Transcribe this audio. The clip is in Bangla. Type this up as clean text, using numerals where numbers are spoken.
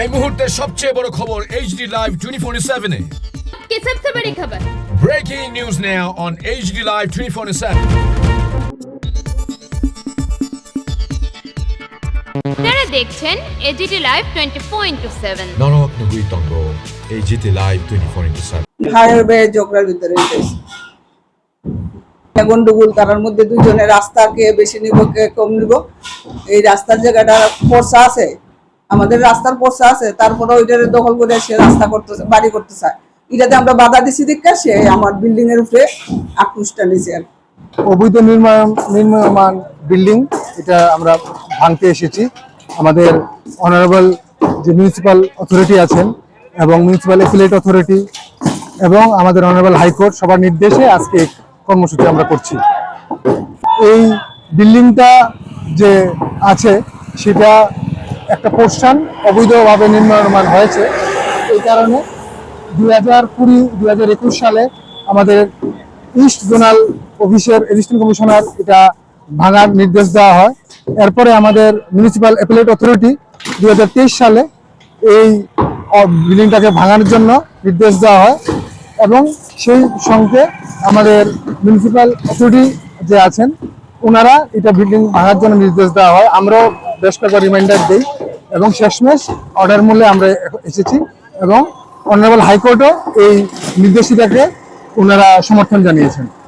এই মুহূর্তের সবচেয়ে বড় খবর HD Live 24/7 এ की सबसे बड़ी खबर। Breaking news now on HD Live 24/7 আপনারা দেখছেন এজিডি লাইভ 24/7। নরক তঙ্গ HD Live 24/7 হাইওয়ে জোকরার ভিতরে গন্ডগোল তার মধ্যে দুজনে রাস্তা কে বেশি নিব কে কম নিব, এই রাস্তার জায়গাটা পর্সা আছে, আমাদের রাস্তার পর্সা আছে, তারপরে ওইটার দখল করে সে রাস্তা করতে বাড়ি করতে চায়। এটাতে আমরা বাধা দিছি দেখা সে আমার বিল্ডিং এর উপরে আক্রোশটা নিয়েছে। আর অবৈধ নির্মাণ বিল্ডিং এটা আমরা ভাঙতে এসেছি। আমাদের অনারেবল যে মিউনিসিপ্যাল অথরিটি আছেন এবং মিউনিসিপ্যাল অ্যাপিলেট অথরিটি এবং আমাদের অনারেবল হাইকোর্ট সবার নির্দেশে আজকে কর্মসূচি আমরা করছি। এই বিল্ডিংটা যে আছে সেটা একটা পোর্শন অবৈধভাবে নির্মাণ হয়েছে। এই কারণে 2020-2021 সালে আমাদের ইস্ট জোনাল অফিসের অ্যাসিস্ট্যান্ট কমিশনার এটা ভাঙার নির্দেশ দেওয়া হয়। এরপরে আমাদের মিউনিসিপ্যাল অ্যাপিলেট অথরিটি 2023 সালে এই বিল্ডিংটাকে ভাঙানোর জন্য নির্দেশ দেওয়া হয় এবং সেই সঙ্গে আমাদের মিউনিসিপ্যাল অথরিটি যে আছেন ওনারা এটা বিল্ডিং ভাঙার জন্য নির্দেশ দেওয়া হয়। আমরাও বেশ কয়েকবার রিমাইন্ডার দিই এবং শেষমেশ অর্ডার মূল্যে আমরা এসেছি এবং অনারেবল হাইকোর্টও এই নির্দেশিকাকে ওনারা সমর্থন জানিয়েছেন।